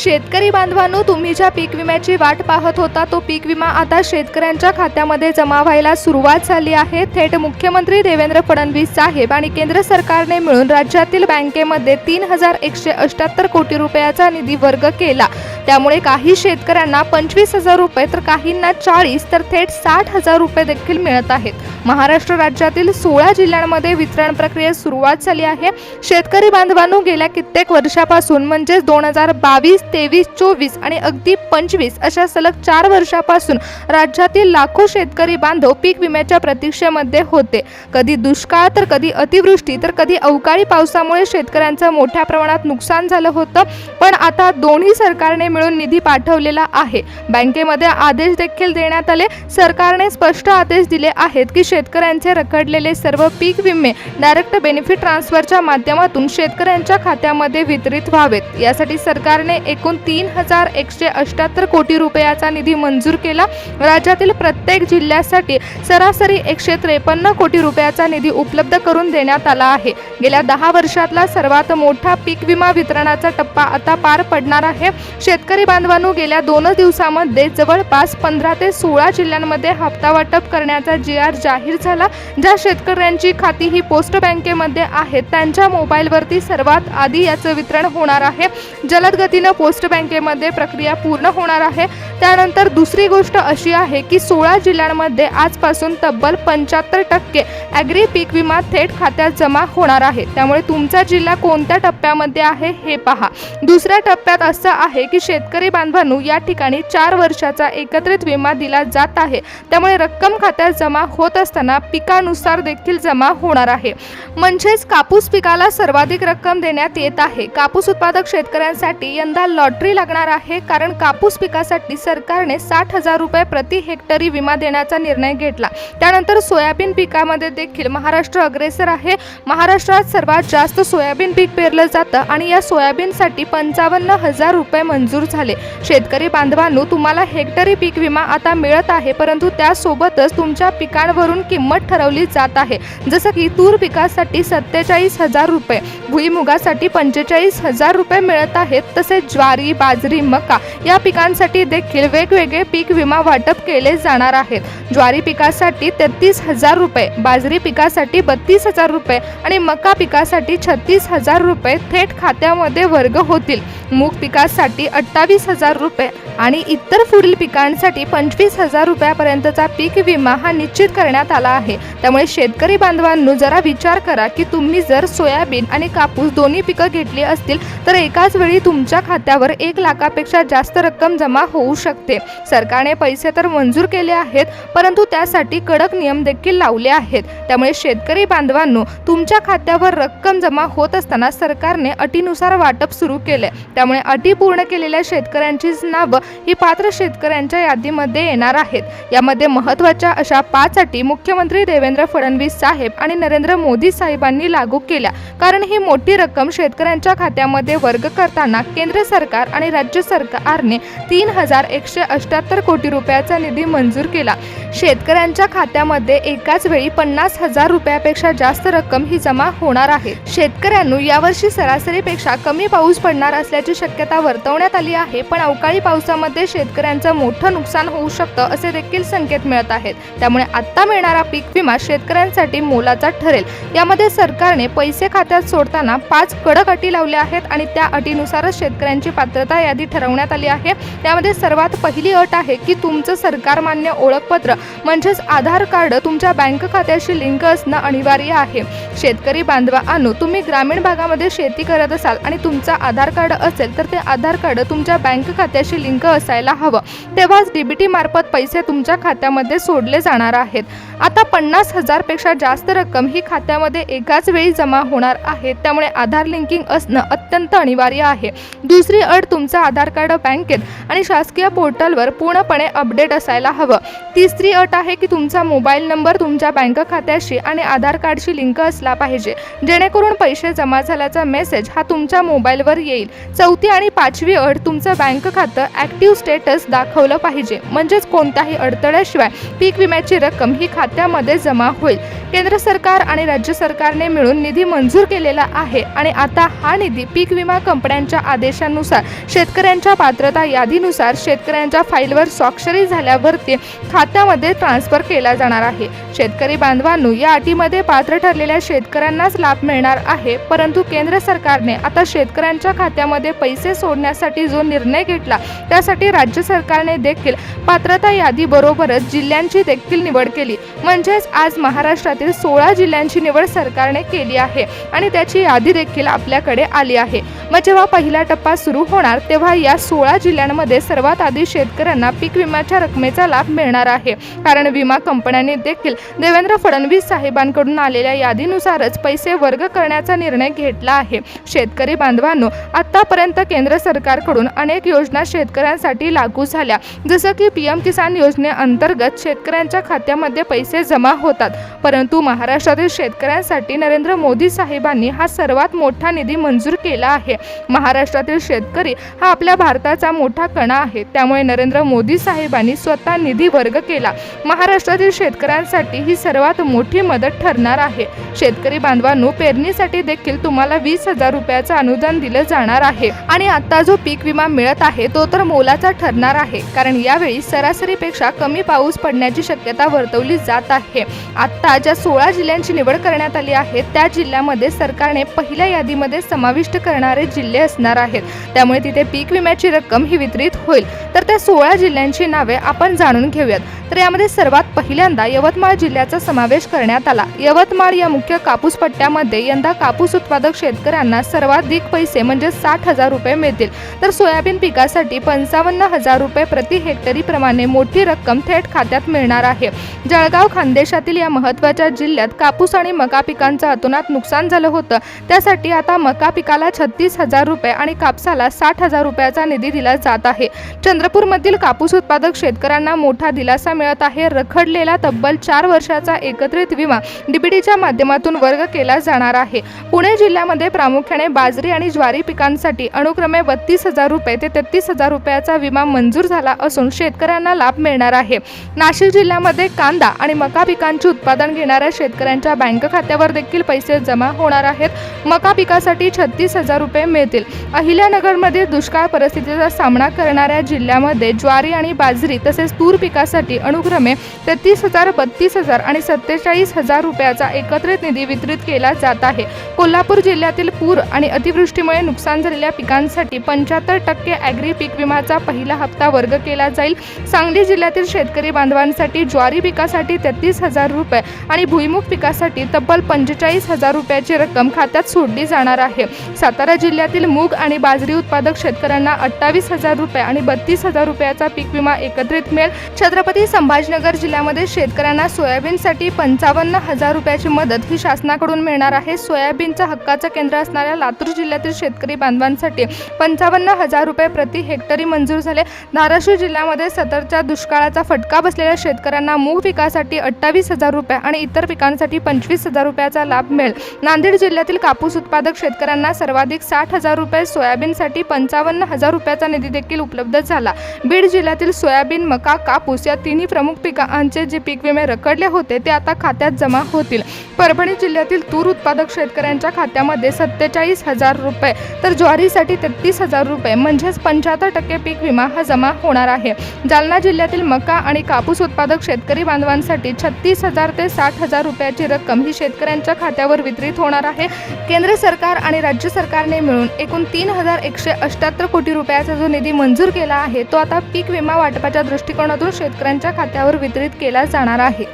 शेतकरी बांधवांनो, तुम्ही ज्या पीक विम्याची वाट पाहत होता तो पीक विमा आता शेतकऱ्यांच्या खात्यामध्ये जमा व्हायला सुरुवात झाली आहे। थेट मुख्यमंत्री देवेंद्र फडणवीस साहेब आणि केंद्र सरकारने मिळून राज्यातील बँकेमध्ये 3178 कोटी रुपयाचा निधी वर्ग केला। त्यामुळे काही शेतकऱ्यांना 25,000 रुपये तर काहींना 40 तर थेट 60,000 रुपये देखील मिळत आहेत। महाराष्ट्र राज्यातील 16 जिल्ह्यांमध्ये वितरण प्रक्रियेस सुरुवात झाली आहे। शेतकरी बांधवांनो, गेल्या कित्येक वर्षापासून म्हणजे 2022, 23, 24 आणि अगदी 25 अशा सलग 4 वर्षापासून राज्यातील लाखो शेतकरी बांधव पीक विम्याच्या प्रतीक्षेमध्ये होते। कधी दुष्काळ तर कधी अतिवृष्टी तर कधी अवकाळी पावसामुळे शेतकऱ्यांचं मोठ्या प्रमाणात नुकसान झालं होतं। पण आता दोन्ही सरकारने मिळून निधी पाठवलेला आहे। बँकेमध्ये आदेश देखील देण्यात आले। सरकारने स्पष्ट आदेश दिले आहेत की शेतकऱ्यांचे रखडलेले सर्व पीक विमे डायरेक्ट बेनिफिट ट्रान्सफरच्या माध्यमातून शेतकऱ्यांच्या खात्यामध्ये वितरित व्हावेत। यासाठी सरकारने एकूण 3178 कोटी रुपयाचा निधी मंजूर केला। राज्यातील प्रत्येक जिल्ह्यासाठी सरासरी 153 कोटी रुपयाचा निधी उपलब्ध करून देण्यात आला आहे। गेल्या 10 वर्षातला सर्वात मोठा पीक विमा वितरणाचा टप्पा आता पार पडणार आहे। शेतकरी बांधवांनो, गेल्या 2 दिवसांमध्ये जवळपास 15 ते 16 जिल्ह्यांमध्ये हप्ता वाटप करण्याचा GR जाहीर झाला। ज्या शेतकऱ्यांची खाती ही पोस्ट बँकेमध्ये आहेत त्यांच्या मोबाईलवरती सर्वात आधी याचं वितरण होणार आहे। जलद गतीने पोस्ट बँकेमध्ये प्रक्रिया पूर्ण होणार आहे। त्यानंतर दुसरी गोष्ट अशी आहे की 16 जिल्ह्यांमध्ये आजपासून तब्बल 75% ॲग्री पीक विमा थेट खात्यात जमा होणार आहे। त्यामुळे तुमचा जिल्हा कोणत्या टप्प्यामध्ये आहे हे पहा। दुसऱ्या टप्प्यात असं आहे की शेतकरी बांधवांनो, या ठिकाणी 4 वर्षाचा एकत्रित विमा दिला जात आहे। त्यामुळे रक्कम खात्यात जमा होत असताना पिकानुसार देखील जमा होणार आहे। म्हणजेच कापूस पिकाला सर्वाधिक रक्कम देण्यात येत आहे। कापूस उत्पादक शेतकऱ्यांसाठी यंदा लॉटरी लागणार आहे, कारण कापूस पिकासाठी सरकारने 60,000 रुपये प्रति हेक्टरी विमा देण्याचा निर्णय घेतला। त्यानंतर सोयाबीन पिकामध्ये देखील महाराष्ट्र अग्रेसर आहे। महाराष्ट्रात सर्वात जास्त सोयाबीन पीक पेरलं जातं आणि या सोयाबीनसाठी 55,000 रुपये मंजूर झाले। शेतकरी बांधवांनो, तुम्हाला हेक्टरी पीक विमा आता मिळत आहे, परंतु त्यासोबतच तुमच्या पिकांवरून किंमत ठरवली जात आहे। जसं की तूर पिकासाठी 47,000 रुपये, भुईमुगासाठी 45,000 रुपये मिळत आहेत। तसेच ज्वारी, बाजरी, मका या पिकांसाठी देखील वेगवेगळे पीक विमा वाटप केले जाणार आहेत। ज्वारी पिकासाठी 33,000 रुपये, बाजरी पिकासाठी 32,000 रुपये आणि मका पिकासाठी 36,000 रुपये थेट खात्यामध्ये वर्ग होतील। मूग पिकासाठी 28,000 रुपये आणि इतर पुढील पिकांसाठी 25,000 रुपयापर्यंतचा पीक विमा हा निश्चित करण्यात आला आहे। त्यामुळे शेतकरी बांधवांनो, जरा विचार करा की तुम्ही जर सोयाबीन आणि कापूस दोन्ही पिकं घेतली असतील तर एकाच वेळी तुमच्या खात्यावर 1 लाखापेक्षा जास्त रक्कम जमा होऊ शकते। सरकारने पैसे तर मंजूर केले आहेत, परंतु त्यासाठी कडक नियम देखील लावले आहेत। त्यामुळे शेतकरी बांधवांनो, तुमच्या खात्यावर रक्कम जमा होत असताना सरकारने अटीनुसार वाटप सुरू केले। त्यामुळे अटी पूर्ण केलेल्या शेतकऱ्यांचीच नावं ही पात्र शेतकऱ्यांच्या यादीमध्ये येणार आहेत। यामध्ये महत्त्वाच्या अशा 5 अटी मुख्यमंत्री देवेंद्र फडणवीस साहेब आणि नरेंद्र मोदी साहेबांनी लागू केल्या, कारण ही मोठी रक्कम शेतकऱ्यांच्या खात्यामध्ये वर्ग करताना केंद्र सरकार आणि राज्य सरकारने 3178 कोटी रुपयाचा निधी मंजूर केला। शेतकऱ्यांच्या खात्यामध्ये एकाच वेळी 50,000 रुपयापेक्षा जास्त रक्कम ही जमा होणार आहे। शेतकऱ्यांनो, यावर्षी सरासरीपेक्षा कमी पाऊस पडणार असल्याची शक्यता वर्तवण्यात आली आहे, पण अवकाळी पावसामध्ये शेतकऱ्यांचं मोठं नुकसान होऊ शकतं असे देखील संकेत मिळत आहेत। त्यामुळे आता मिळणारा पीक विमा शेतकऱ्यांसाठी मोलाचा ठरेल। यामध्ये सरकारने पैसे खात्यात सोडताना 5 कडक अटी लावल्या आहेत आणि त्या अटीनुसारच शेतकऱ्यांची पात्रता यादी ठरवण्यात आली आहे। त्यामध्ये सर्वात पहिली अट आहे की तुमचं सरकारमान्य ओळखपत्र म्हणजेच आधार कार्ड तुमच्या बँक खात्याशी लिंक असणं अनिवार्य आहे। शेतकरी बांधवांनो, तुम्ही ग्रामीण भागामध्ये शेती करत असाल आणि तुमचा आधार कार्ड असेल तर ते आधार कार्ड तुमच्या बँक खात्याशी लिंक असायला हवं, तेव्हाच DBT मार्फत पैसे तुमच्या खात्यामध्ये सोडले जाणार आहेत। आता 50,000 पेक्षा जास्त रक्कम ही खात्यामध्ये एकाच वेळी जमा होणार आहे। त्यामुळे आधार लिंकिंग असणं अत्यंत अनिवार्य आहे। दुसरी अट, तुमचं आधार कार्ड बँकेत आणि शासकीय पोर्टलवर पूर्णपणे अपडेट असायला हवं। तिसरी अट आहे की तुमचा मोबाईल नंबर तुमच्या बँक खात्याशी आणि आधार कार्डशी लिंक असला पाहिजे, जेणेकरून पैसे जमा झाल्याचा मेसेज हा तुमच्या मोबाईलवर येईल। चौथी आणि 5वी अट, तुमचं बँक खातं ॲक्टिव्ह स्टेटस दाखवलं पाहिजे, म्हणजेच कोणत्याही अडथळ्याशिवाय पीक विम्याची रक्कम ही खात्यामध्ये जमा होईल। केंद्र सरकार आणि राज्य सरकारने मिळून निधी मंजूर केलेला आहे आणि आता हा निधी पीक विमा कंपन्यांच्या आदेशानुसार त्यानुसार शेतकऱ्यांच्या पात्रता यादीनुसार शेतकऱ्यांच्या फाईलवर स्वाक्षरी झाल्यावरती खात्यामध्ये ट्रान्सफर केला जाणार आहे। शेतकरी बांधवांनो, या अटीमध्ये पात्र ठरलेल्या शेतकऱ्यांनाच लाभ मिळणार आहे। परंतु केंद्र सरकारने आता शेतकऱ्यांच्या खात्यामध्ये पैसे सोडण्यासाठी जो निर्णय घेतला त्यासाठी राज्य सरकारने देखील पात्रता यादी बरोबरच जिल्ह्यांची देखील निवड केली। म्हणजेच आज महाराष्ट्रातील 16 जिल्ह्यांची निवड सरकारने केली आहे आणि त्याची यादी देखील आपल्याकडे आली आहे। मग जेव्हा पहिला टप्पा सुरू होणार तेव्हा या 16 जिल्ह्यांमध्ये सर्वात आधी शेतकऱ्यांना पीक विम्याच्या रकमेचा लाभ मिळणार आहे। कारण विमा कंपन्यांनी देखील देवेंद्र फडणवीस साहेबांकडून आलेल्या यादीनुसारच पैसे वर्ग करण्याचा निर्णय घेतला आहे। शेतकरी बांधवांनो, आतापर्यंत केंद्र सरकारकडून अनेक योजना शेतकऱ्यांसाठी लागू झाल्या, जसं की पीएम किसान योजनेअंतर्गत शेतकऱ्यांच्या खात्यामध्ये पैसे जमा होतात। परंतु महाराष्ट्रातील शेतकऱ्यांसाठी नरेंद्र मोदी साहेबांनी हा सर्वात मोठा निधी मंजूर केला आहे। महाराष्ट्रातील शेतकरी हा आपल्या भारताचा मोठा कणा आहे, त्यामुळे नरेंद्र मोदी साहेबांनी स्वतः निधी वर्ग केला। महाराष्ट्रातील शेतकऱ्यांसाठी ही सर्वात मोठी मदत ठरणार आहे। शेतकरी बांधवांनो, पेरणीसाठी देखील तुम्हाला 20,000 रुपयाचं अनुदान दिलं जाणार आहे आणि आता जो पीक विमा मिळत आहे तो तर मोलाचा ठरणार आहे, कारण यावेळी सरासरीपेक्षा कमी पाऊस पडण्याची शक्यता वर्तवली जात आहे। आता ज्या 16 जिल्ह्यांची निवड करण्यात आली आहे त्या जिल्ह्यामध्ये सरकारने पहिल्या यादीमध्ये समाविष्ट करणारे जिल्हे असणार आहेत, त्यामुळे तिथे पीक विम्याची रक्कम ही वितरित होईल। तर त्या 16 जिल्ह्यांची नावे आपण जाणून घेऊयात। तर यामध्ये सर्वात पहिल्यांदा यवतमाळ जिल्ह्याचा समावेश करण्यात आला। यवतमाळ या मुख्य कापूस पट्ट्यामध्ये यंदा कापूस उत्पादक शेतकऱ्यांना सर्वाधिक पैसे म्हणजे 60,000 रुपये मिळतील, तर सोयाबीन पिकासाठी 55,000 रुपये प्रति हेक्टरी प्रमाणे मोठी रक्कम थेट खात्यात मिळणार आहे। जळगाव खानदेशातील या महत्त्वाच्या जिल्ह्यात कापूस आणि मका पिकांचं अतोनात नुकसान झालं होतं, त्यासाठी आता मका पिकाला 36,000 रुपये आणि कापसाला 60,000 रुपयाचा निधी दिला जात आहे। चंद्रपूरमधील कापूस उत्पादक शेतकऱ्यांना मोठा दिलासा मिळत आहे। रखडलेला तब्बल 4 वर्षाचा एकत्रित विमा डीबीटीच्या माध्यमातून वर्ग केला जाणार आहे। पुणे जिल्ह्यामध्ये प्रामुख्याने बाजरी आणि ज्वारी पिकांसाठी अनुक्रमे 32,000 रुपये ते 33,000 रुपयाचा विमा मंजूर झाला असून शेतकऱ्यांना लाभ मिळणार आहे। नाशिक जिल्ह्यामध्ये कांदा आणि मका पिकांचे उत्पादन घेणाऱ्या शेतकऱ्यांच्या बँक खात्यावर देखील पैसे जमा होणार आहेत। मका पिकासाठी 36,000 रुपये मिळतील। अहिल्यानगरमध्ये दुष्काळ परिस्थितीचा सामना करणाऱ्या जिल्ह्यामध्ये ज्वारी आणि बाजरी तसेच तूर पिकासाठी अनुक्रमे 33,000, 32,000 आणि 47,000 रुपयाचा एकत्रित निधी वितरित केला जात आहे। कोल्हापूर जिल्ह्यातील पूर आणि अतिवृष्टीमुळे नुकसान झालेल्या पिकांसाठी 75% ॲग्री पीक विमाचा पहिला हप्ता वर्ग केला जाईल। सांगली जिल्ह्यातील शेतकरी बांधवांसाठी ज्वारी पिकासाठी 33,000 रुपये आणि भुईमुग पिकासाठी तब्बल 45,000 रुपयाची रक्कम खात्यात सोडली जाणार आहे। सातारा जिल्ह्यातील मूग आणि बाजरी उत्पादक शेतकऱ्यांना 28,000 रुपये आणि 32,000 रुपयाचा पीक विमा एकत्रित मिळेल। छत्रपती संभाजीनगर जिल्ह्यामध्ये शेतकऱ्यांना सोयाबीनसाठी 55,000 रुपयाची मदत ही शासनाकडून मिळणार आहे। सोयाबीनचं हक्काचं केंद्र असणाऱ्या लातूर जिल्ह्यातील शेतकरी बांधवांसाठी 55,000 रुपये प्रति हेक्टरी मंजूर झाले। धाराशिव जिल्ह्यामध्ये सततच्या दुष्काळाचा फटका बसलेल्या शेतकऱ्यांना मूग पिकासाठी 28,000 रुपये आणि इतर पिकांसाठी 25,000 रुपयाचा लाभ मिळेल। नांदेड जिल्ह्यातील कापूस उत्पादक शेतकऱ्यांना सर्वाधिक 60,000 रुपये, सोयाबीनसाठी 55,000 रुपयाचा निधी देखील उपलब्ध झाला। बीड जिल्ह्यातील सोयाबीन, मका, कापूस या तिन्ही प्रमुख पिकांचे जे पीक विमे रखडले होते ते आता खात्यात जमा होतील। परभणी जिल्ह्यातील तूर उत्पादक शेतकऱ्यांच्या खात्यामध्ये 47,000 रुपये तर ज्वारीसाठी 33,000 रुपये म्हणजेच 75% पीक विमा हा जमा होणार आहे। जालना जिल्ह्यातील मका आणि कापूस उत्पादक शेतकरी बांधवांसाठी 36,000 ते 60,000 रुपयाची रक्कम ही शेतकऱ्यांच्या खात्यावर वितरित होणार आहे। केंद्र सरकार आणि राज्य सरकारने मिळून एकूण 3,178 कोटी रुपयाचा जो निधी मंजूर केला आहे तो आता पीक विमा वाटपाच्या दृष्टिकोनातून शेतकऱ्यांच्या खात्यावर वितरित केला जाणार आहे।